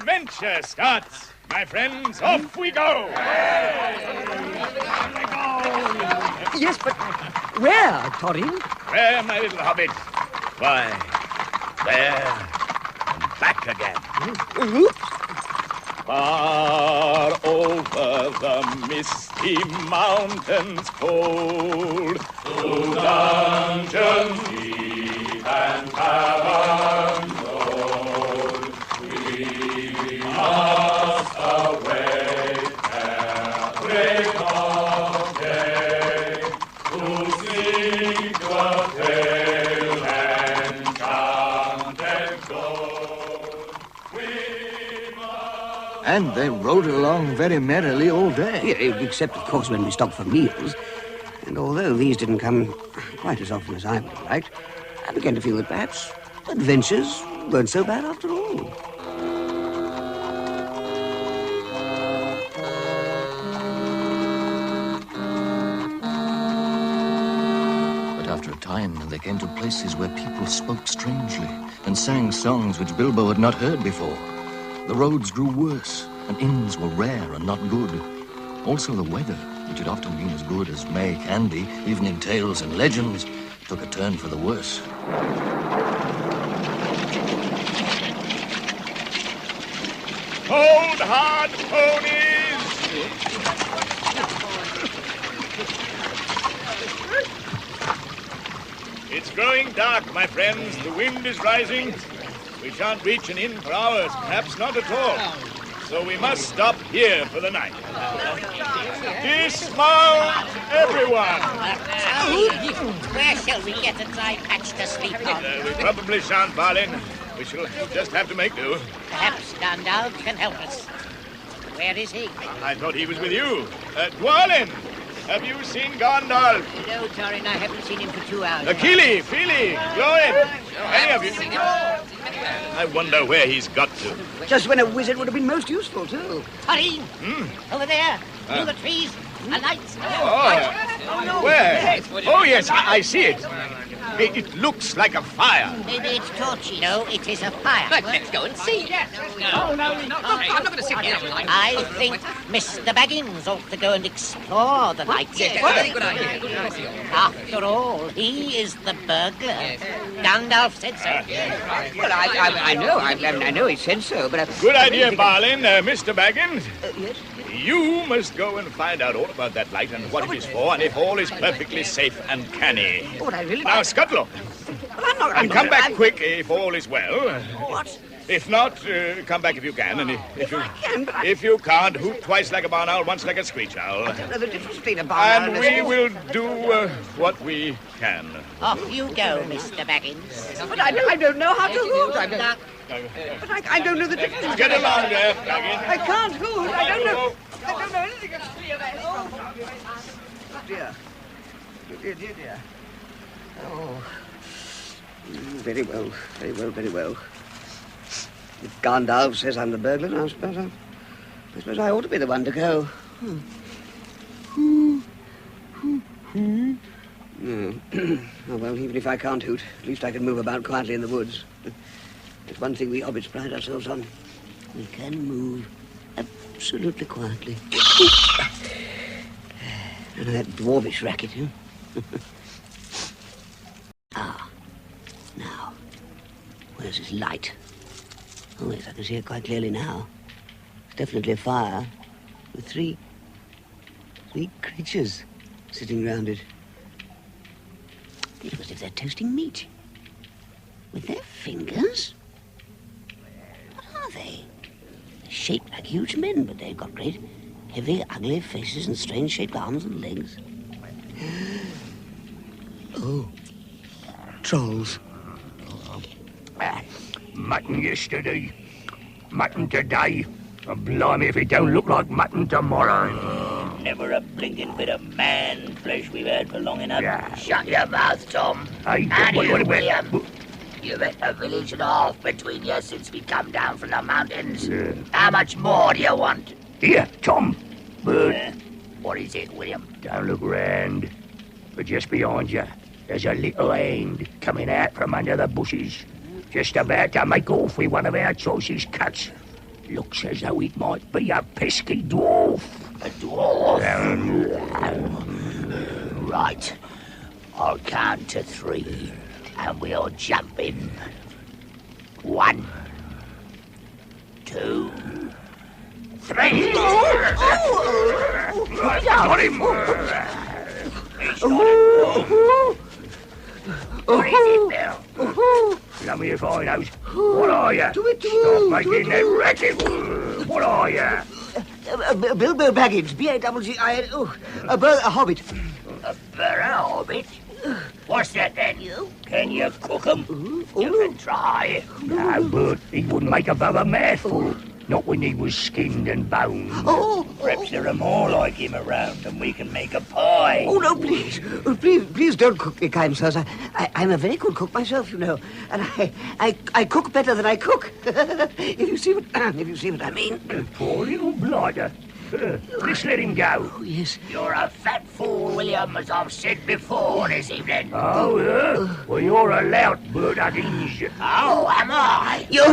adventure starts. My friends, off we go! Yes, but where, Torin? Where, my little hobbit? Why, there and back again. Far over the misty mountains cold, through dungeons deep and caverns old, we must await every day to seek the tale enchanted gold. And they rode along very merrily all day. Yeah, except, of course, when we stopped for meals. And although these didn't come quite as often as I would have liked, I began to feel that perhaps adventures weren't so bad after all. But after a time, they came to places where people spoke strangely and sang songs which Bilbo had not heard before. The roads grew worse, and inns were rare and not good. Also the weather, which had often been as good as May can be, even in tales and legends, took a turn for the worse. Hold hard, ponies! It's growing dark, my friends. The wind is rising. We shan't reach an inn for hours, perhaps not at all. So we must stop here for the night. Dismount, everyone! Where shall we get a dry patch to sleep on? We probably shan't, Balin. We shall just have to make do. Perhaps Gandalf can help us. Where is he? I thought he was with you. Dwalin, have you seen Gandalf? No, Thorin, I haven't seen him for 2 hours. Kili, Fili, Glóin, any of you? I wonder where he's got to. Just when a wizard would have been most useful, too. Thorin! Over there, through the trees, a light. Where? Oh, yes, I see it. It looks like a fire. Maybe it's torches. No, it is a fire. But let's go and see. No, I'm not going to sit here. I think Mr. Baggins ought to go and explore the lights. Yes, very good idea. After all, he is the burglar. Gandalf said so. Well, I know he said so, but... Good idea, Balin. Mr. Baggins. Yes? You must go and find out all about that light and what it is for, and if all is perfectly safe and canny. Oh, but I really... Now, scuttle up. And come back quick if all is well. What? If not, come back if you can, and if you can't, hoot twice like a barn owl, once like a screech owl. I don't know the difference between a barn owl and we will do what we can. Off you go, Mr. Baggins. But I don't know how to hoot. But I don't know the difference. Get along there, Baggins. I can't hoot. I don't know anything. Oh, dear. Dear. Oh. Very well. If Gandalf says I'm the burglar, I suppose I ought to be the one to go. No. Oh, well, even if I can't hoot, at least I can move about quietly in the woods. It's one thing we hobbits pride ourselves on. We can move absolutely quietly. None of that dwarvish racket, huh? Now, where's his light? Oh, yes, I can see it quite clearly now. It's definitely a fire with three creatures sitting round it. It looks as if they're toasting meat. With their fingers? What are they? They're shaped like huge men, but they've got great, heavy, ugly faces and strange-shaped arms and legs. Oh, trolls. Mutton yesterday, mutton today, and blimey if it don't look like mutton tomorrow. Never a blinking bit of man flesh we've had for long enough. Yeah. Shut your mouth, Tom. Hey, And what you, about- William. You've had a village and a half between you since we come down from the mountains. How much more do you want? Here, Tom. Bird, What is it, William? don't look round. But just behind you, there's a little hand coming out from under the bushes. Just about to make off with one of our choicest cuts. Looks as though it might be a pesky dwarf. A dwarf? Right. I'll count to 3, and we'll jump in. 1, 2, 3. Got him! What is it, Bill? Let me if I knows. What are you? Stop making that racket. What are you? Bilbo Baggins, B-A-G-G-I-N, a hobbit. A hobbit? What's that then? Can you cook 'em? You can try. No, but he wouldn't make above a mouthful. Not when he was skinned and boned. Perhaps there are more like him around and we can make a pie. Oh, no, please. Please don't cook me, kind sirs. I'm a very good cook myself, you know. And I cook better than I cook. if you see what I mean. Poor little blighter. Let's let him go. Oh, yes. You're a fat fool, William, as I've said before this evening. Oh, yeah? Well, you're a lout, bird huggins. Oh, am I? You?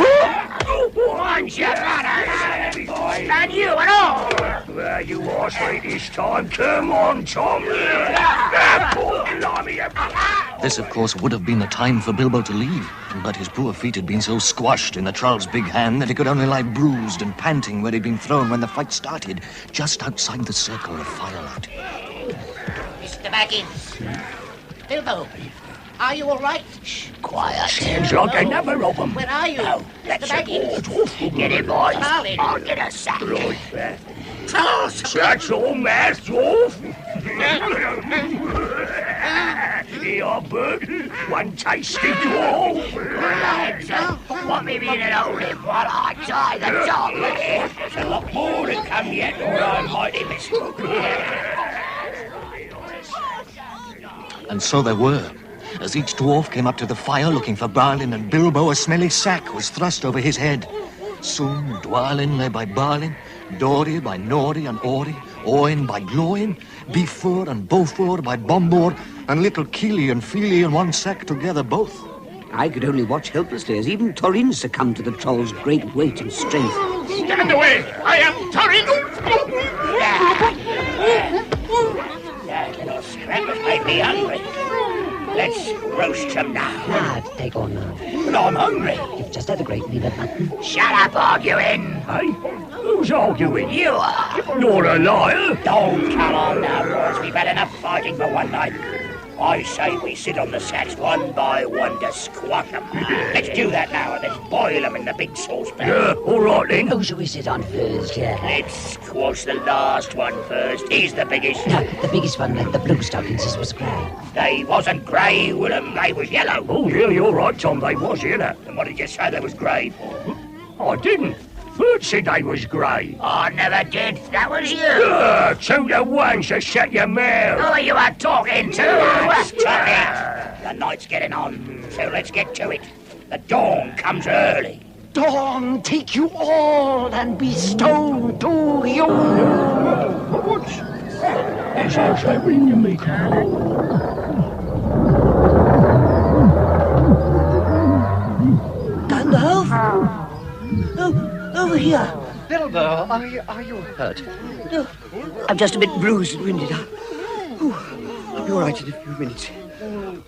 Once your manners, and you and all. Well, you are straight this time. Come on, Tom. This, of course, would have been the time for Bilbo to leave, but his poor feet had been so squashed in the troll's big hand that he could only lie bruised and panting where he'd been thrown when the fight started, just outside the circle of firelight. Mr. Baggins. Bilbo, are you all right? Shh, quiet. Sounds like another of them. Where are you? Oh, Mr. that's Baggins. Get it, boys. Darling. I'll get a sack. Trolls! That's all, Master Dwarf. Here, bird. One tasty dwarf. Lads, want me in and hold him while I tie the dog. There's a lot more to come yet, or I might have missed. And so there were. As each dwarf came up to the fire looking for Barlin and Bilbo, a smelly sack was thrust over his head. Soon Dwalin lay by Barlin, Dori by Nori and Ori, Oin by Gloin, Bifur and Bofor by Bombor, and little Keely and Feely in one sack together both. I could only watch helplessly as even Torin succumbed to the troll's great weight and strength. Stand away! I am Torin! That little scrappers made me hungry. Let's roast him now. Take on now. But I'm hungry. You've just had a great meal of mutton. Shut up arguing. Hey, who's arguing? You are. You're a liar. Don't come on now, boys. We've had enough fighting for one night. I say we sit on the sacks one by one to squash them. Let's do that now and then boil them in the big saucepan. Yeah, all right then. Who shall we sit on first, Let's squash the last one first. He's the biggest. No, the biggest one, like the blue stockings, was grey. They wasn't grey, Willem. They was yellow. Oh, yeah, you're right, Tom. They was yellow. And what did you say they was grey for? I didn't. Bird said they was grey. I never did. That was you. 2 to 1, so shut your mouth. Who are you talking to? Stop it. The night's getting on, so let's get to it. The dawn comes early. Dawn take you all and be stoned to you. What? Is that ringing me? Gandalf? Oh, over here. Bilbo, are you hurt? No, I'm just a bit bruised and winded. I'll be all right in a few minutes.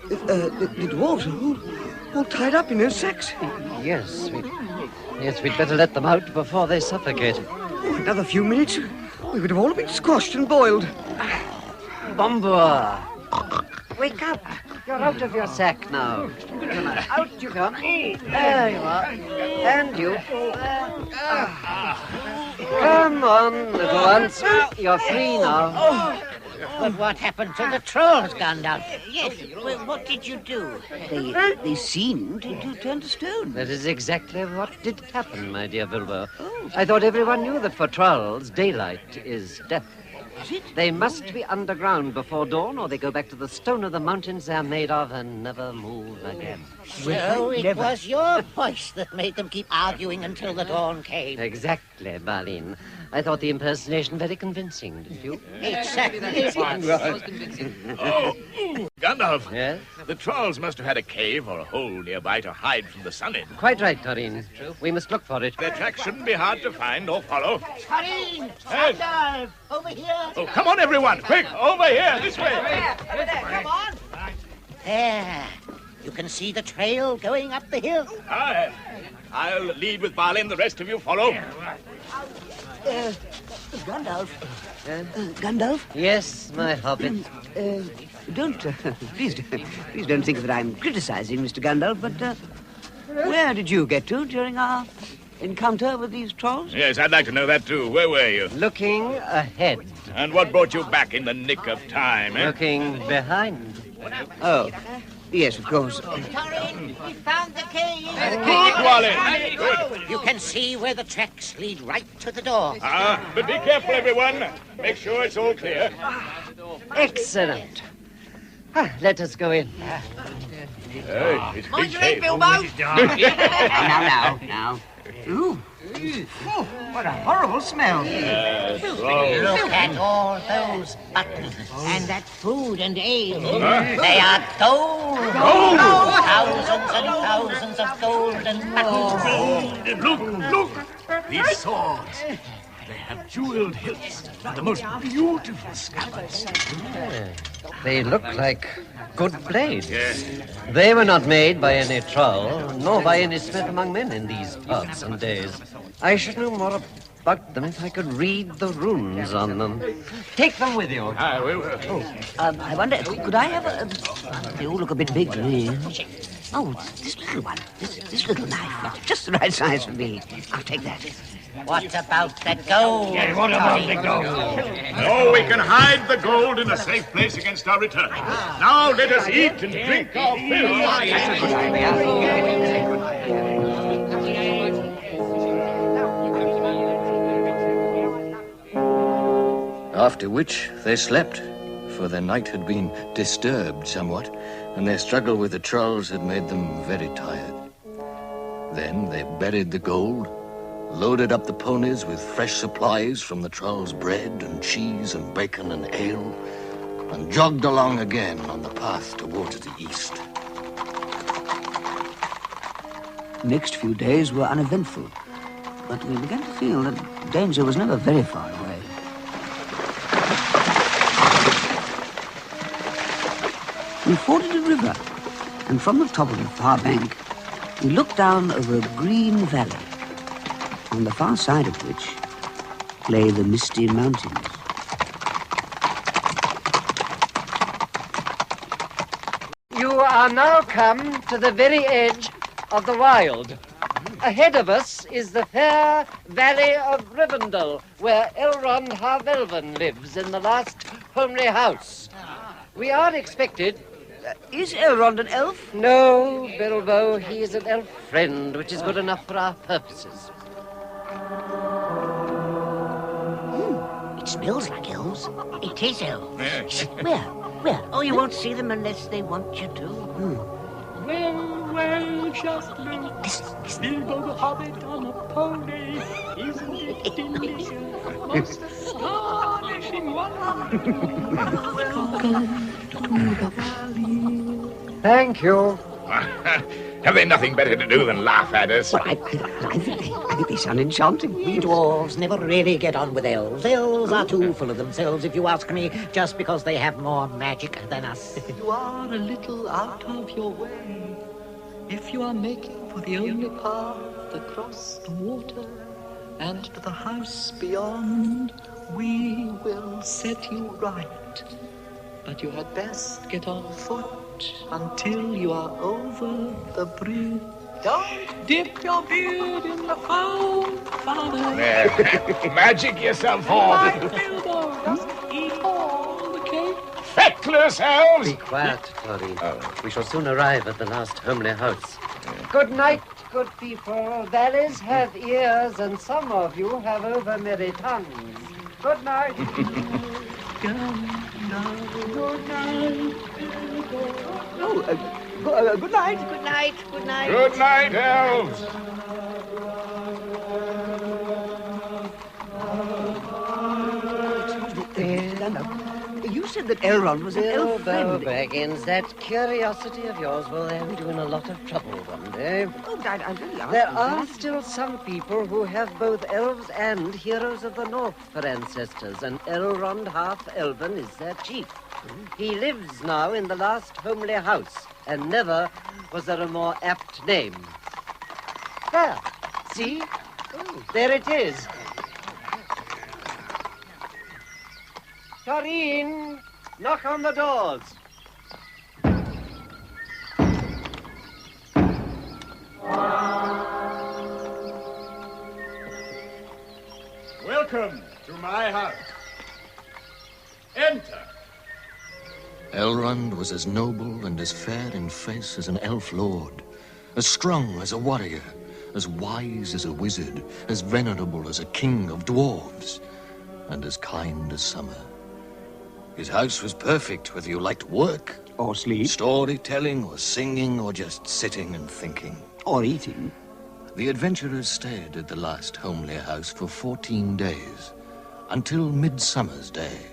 The dwarves are all tied up in those sacks. Yes, we'd better let them out before they suffocate. Another few minutes, we would have all been squashed and boiled. Bombur! Wake up! You're out of your sack now. Out you come. There you are. And you. Come on, little ones. You're free now. But what happened to the trolls, Gandalf? Yes, well, what did you do? They seemed to turn to stone. That is exactly what did happen, my dear Bilbo. I thought everyone knew that for trolls, daylight is death. They must be underground before dawn, or they go back to the stone of the mountains they're made of and never move again. So it was your voice that made them keep arguing until the dawn came. Exactly, Balin. I thought the impersonation very convincing, did you? It certainly was. Oh, Gandalf. Yes? The trolls must have had a cave or a hole nearby to hide from the sun in. Quite right, Toreen. We must look for it. Their tracks shouldn't be hard to find or follow. Karin! Yes. Gandalf! Over here! Oh, come on, everyone. Quick, over here, this way. Over there, come on! There. You can see the trail going up the hill. Aye. I'll lead with Balin. The rest of you follow. Gandalf. Gandalf? Yes, my hobbit. Please don't think that I'm criticizing Mr. Gandalf, but where did you get to during our encounter with these trolls? Yes, I'd like to know that too. Where were you? Looking ahead. And what brought you back in the nick of time, eh? Looking behind. Oh, yes, of course. Karin, we found the cave. Good, Wallen. Good. You can see where the tracks lead right to the door. But be careful, everyone. Make sure it's all clear. Excellent. Let us go in. Hey, it's big cave. Now. Ooh. Oh, what a horrible smell. Look at all those buttons and that food and ale. They are gold. Thousands and thousands of golden buttons. Look! These swords. They have jeweled hilts and the most beautiful scabbards. They look like good blades. They were not made by any troll, nor by any smith among men in these parts and days. I should know more about them if I could read the runes on them. Take them with you. Aye, we will. I wonder, could I have a... They all look a bit big to me. Oh, this little one. This little knife. Just the right size for me. I'll take that. What about the gold? What about the gold? No, we can hide the gold in a safe place against our return. Now let us eat and drink our fill. After which they slept, for their night had been disturbed somewhat, and their struggle with the trolls had made them very tired. Then they buried the gold, loaded up the ponies with fresh supplies from the trolls' bread and cheese and bacon and ale, and jogged along again on the path towards the east. The next few days were uneventful, but we began to feel that danger was never very far away. We forded a river, and from the top of the far bank, we looked down over a green valley, on the far side of which lay the misty mountains. You are now come to the very edge of the wild. Ahead of us is the fair valley of Rivendell, where Elrond Harvelven lives in the last homely house. We are expected... Is Elrond an elf? No, Bilbo, he is an elf friend, which is good enough for our purposes. It smells like elves. It is elves. Where? Oh, you won't see them unless they want you to. Well, just look. Bilbo the Hobbit on a pony. Isn't it delicious? Most astonishing Thank you. Have they nothing better to do than laugh at us? Well, I think they sound enchanting. We dwarves never really get on with elves. Elves are too full of themselves, if you ask me, just because they have more magic than us. You are a little out of your way. If you are making for the only path across the water and to the house beyond, we will set you right. But you had best get on foot until you are over the bridge. Don't dip your beard in the foam, Father. Magic yourself off. Bilbo, just eat all the cake. Feckless elves! Be quiet, Tori. We shall soon arrive at the last homely house. Good night, good people. Valleys have ears, and some of you have over-merry tongues. Good night. Good night. Good night. Good night, good night. Good night, elves. Gandalf, you said that Elrond was an elf Bilbo friend. Baggins, that curiosity of yours will land you in a lot of trouble one day. Oh, I really asked There you are that. still some people who have both elves and heroes of the North for ancestors, and Elrond half-elven is their chief. He lives now in the last homely house, and never was there a more apt name. There, see? There it is. Tarin, knock on the doors. Welcome to my house. Enter. Elrond was as noble and as fair in face as an elf lord, as strong as a warrior, as wise as a wizard, as venerable as a king of dwarves, and as kind as summer. His house was perfect, whether you liked work, Or sleep. storytelling, or singing, or just sitting and thinking. Or eating. The adventurers stayed at the last homely house for 14 days, until Midsummer's Day.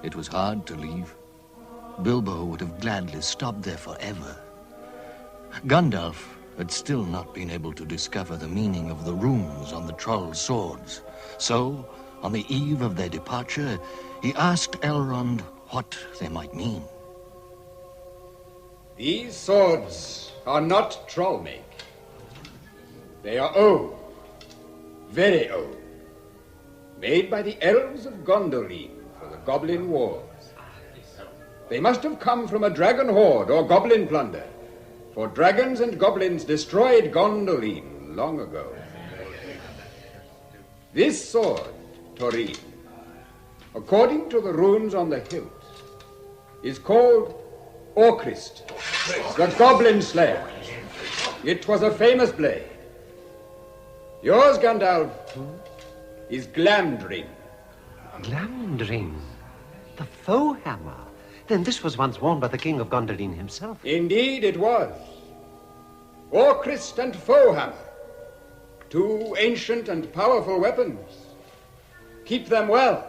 It was hard to leave. Bilbo would have gladly stopped there forever. Gandalf had still not been able to discover the meaning of the runes on the trolls' swords. So, on the eve of their departure, he asked Elrond what they might mean. These swords are not troll-make. They are old, very old, made by the elves of Gondolin for the Goblin Wars. They must have come from a dragon horde or goblin plunder, for dragons and goblins destroyed Gondolin long ago. This sword, Thorin, according to the runes on the hilt, is called Orcrist, the Goblin Slayer. It was a famous blade. Yours, Gandalf, is Glamdring. Glamdring, the foe hammer. Then this was once worn by the King of Gondolin himself. Indeed it was. Orcrist and Foehammer, two ancient and powerful weapons. Keep them well.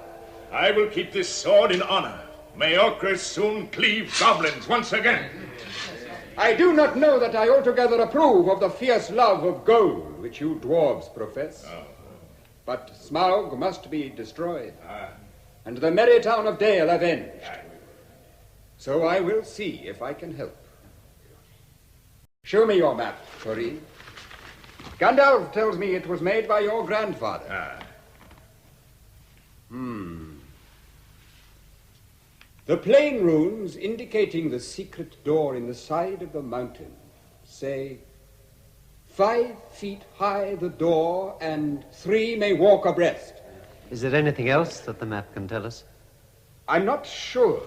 I will keep this sword in honor. May Orcrist soon cleave goblins once again. I do not know that I altogether approve of the fierce love of gold which you dwarves profess. But Smaug must be destroyed, and the merry town of Dale avenged. So I will see if I can help. Show me your map, Thorin. Gandalf tells me it was made by your grandfather. The plain runes indicating the secret door in the side of the mountain say, 5 feet high the door, and 3 may walk abreast. Is there anything else that the map can tell us? I'm not sure.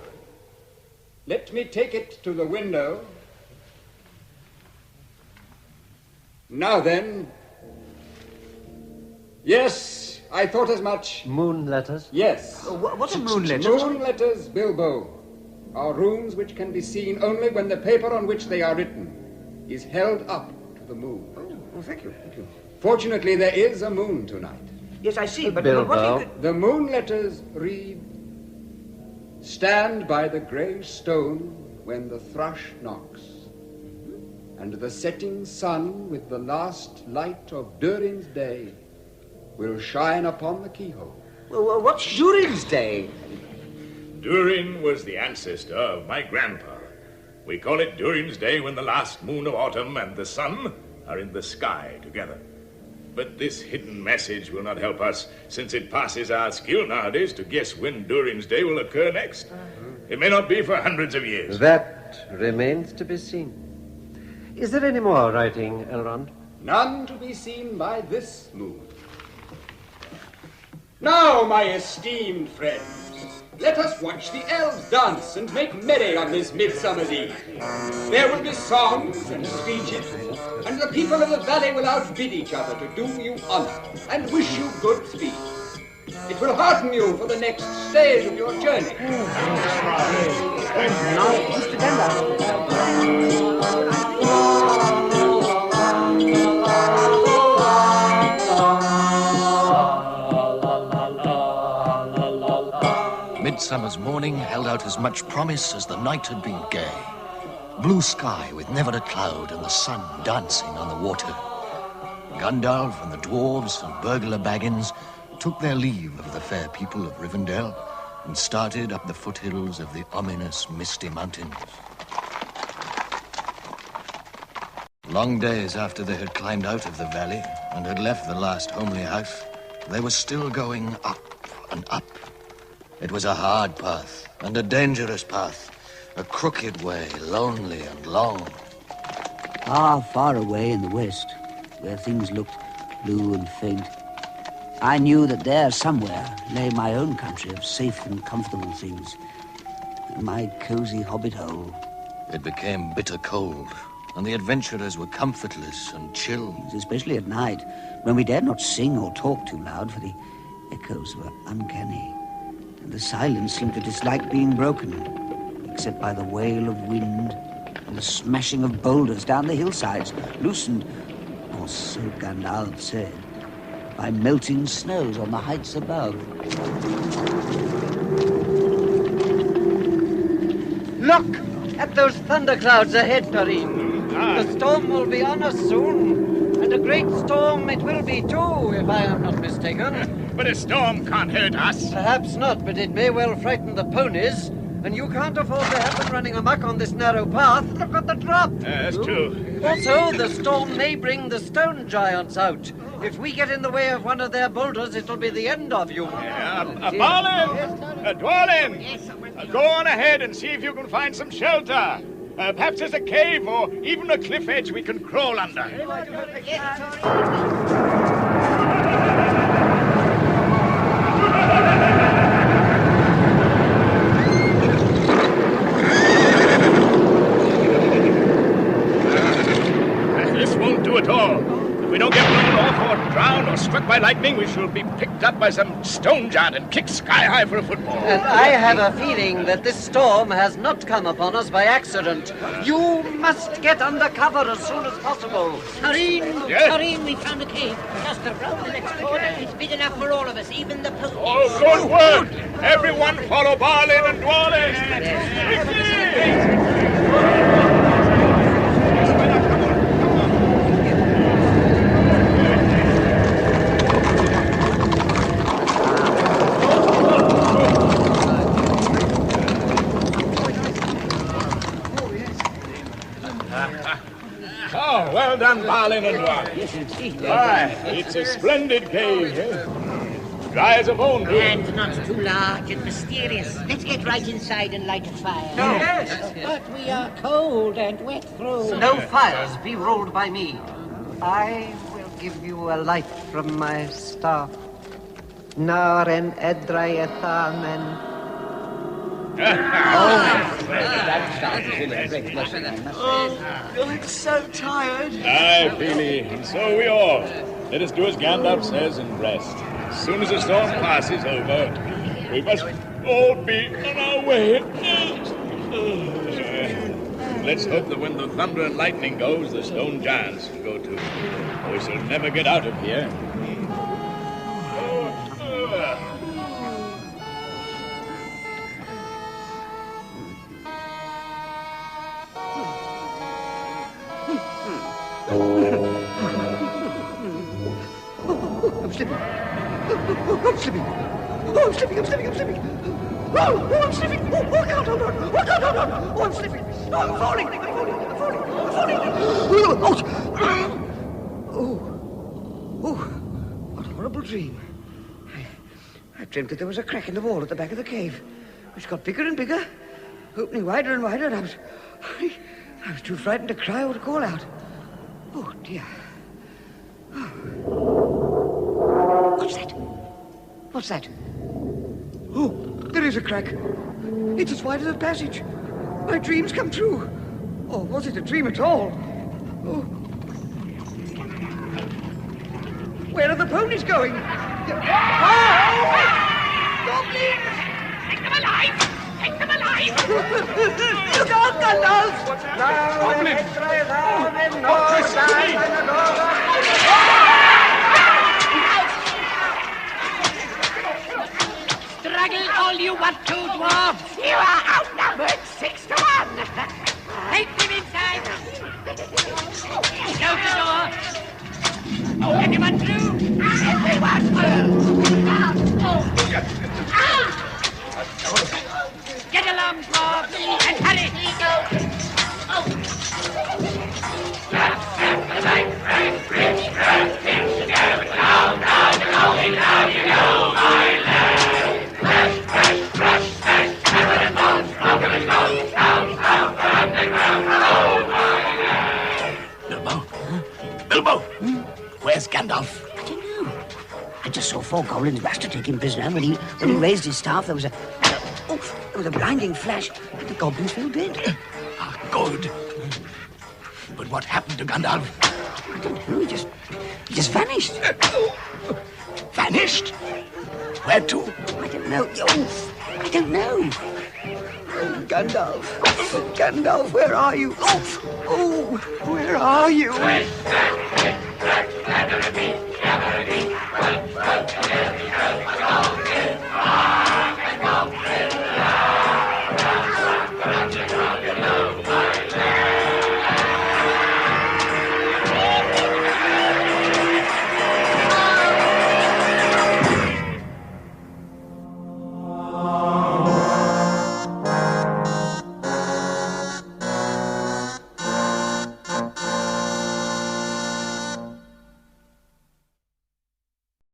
Let me take it to the window. Now then. Yes, I thought as much. Moon letters? Yes. What are moon letters? Moon letters, Bilbo, are runes which can be seen only when the paper on which they are written is held up to the moon. Oh, thank you, thank you. Fortunately, there is a moon tonight. Yes, I see, but Bilbo. what you... The moon letters read, stand by the grey stone when the thrush knocks, and the setting sun with the last light of Durin's day will shine upon the keyhole. Well, what's Durin's Day? Durin was the ancestor of my grandpa. We call it Durin's Day when the last moon of autumn and the sun are in the sky together. But this hidden message will not help us, since it passes our skill nowadays to guess when Durin's Day will occur next. It may not be for hundreds of years. That remains to be seen. Is there any more writing, Elrond? None to be seen by this moon. Now, my esteemed friends, let us watch the elves dance and make merry on this Midsummer's Eve. There will be songs and speeches, and the people of the valley will outbid each other to do you honor and wish you good speed. It will hearten you for the next stage of your journey. Now, Mr. Gandalf. midsummer's morning held out as much promise as the night had been gay. Blue sky with never a cloud and the sun dancing on the water. Gandalf and the dwarves and burglar Baggins took their leave of the fair people of Rivendell and started up the foothills of the ominous Misty Mountains. Long days after they had climbed out of the valley and had left the last homely house, they were still going up and up. It was a hard path and a dangerous path, a crooked way, lonely and long. Far, far away in the west, where things looked blue and faint, I knew that there somewhere lay my own country of safe and comfortable things, my cozy hobbit hole. It became bitter cold, and the adventurers were comfortless and chill. Especially at night, when we dared not sing or talk too loud, for the echoes were uncanny, and the silence seemed to dislike being broken, except by the wail of wind and the smashing of boulders down the hillsides, loosened, or so Gandalf said, by melting snows on the heights above. Look at those thunderclouds ahead, Tarin. The storm will be on us soon, and a great storm it will be too, if I am not mistaken. But a storm can't hurt us. Perhaps not, but it may well frighten the ponies, and you can't afford to have them running amok on this narrow path. Look at the drop. That's true. Also, the storm may bring the stone giants out. If we get in the way of one of their boulders, it'll be the end of you. Balin! Dwalin! Go on ahead and see if you can find some shelter. Perhaps there's a cave or even a cliff edge we can crawl under. This won't do at all. If we don't get blown off or drowned or struck by lightning, we shall be picked up by some stone giant and kicked sky high for a football. And I have a feeling that this storm has not come upon us by accident. You must get under cover as soon as possible. Tarin, Yes? Tarin, we found a cave just around the next corner. It's big enough for all of us, even the ponies. Oh, good word! Everyone follow Balin and Dwalin! Quickly! Oh, well done, Balin and Dwalin. Yes, indeed. Why, it's a splendid cave, eh? Dry as a bone, too. And not too large and mysterious. Let's get right inside and light a fire. Yes. But we are cold and wet through. No fires be ruled by me. I will give you a light from my staff. Nar en edrai ethamen. I'm so tired. Aye, Feely, and so we all. Let us do as Gandalf says and rest. As soon as the storm passes over, we must all be on our way. Let's hope that when the thunder and lightning goes, the stone giants will go too. Or we shall never get out of here. I'm slipping. I'm slipping. Oh, I'm slipping. I'm slipping. I'm slipping. Oh, I'm slipping. Oh, God, hold on. Oh, God, hold on. Oh, I'm slipping. Oh, I'm falling. I'm falling. I'm falling. I'm falling. Oh, what a horrible dream. I dreamt that there was a crack in the wall at the back of the cave, which got bigger and bigger, opening wider and wider, and I was too frightened to cry or to call out. Oh, dear. What's that? What's that? Oh, there is a crack. It's as wide as a passage. My dreams come true. Or was it a dream at all? Oh. Where are the ponies going? Oh! Goblins! Take them alive! Take them alive! Look out, Gandalf! Battle all you want to, dwarfs. You are outnumbered 6 to 1. Take them inside. Close the door. Anyone through? Everyone through. Get along, dwarfs, and hurry. Bilbo! Where's Gandalf? I don't know. I just saw 4 goblins rush to take him prisoner. When he raised his staff, there was a blinding flash, and the goblins fell dead. Good. But what happened to Gandalf? I don't know. He just vanished. Vanished? Where to? I don't know. I don't know. Oh, Gandalf. Gandalf, where are you? Oh, where are you?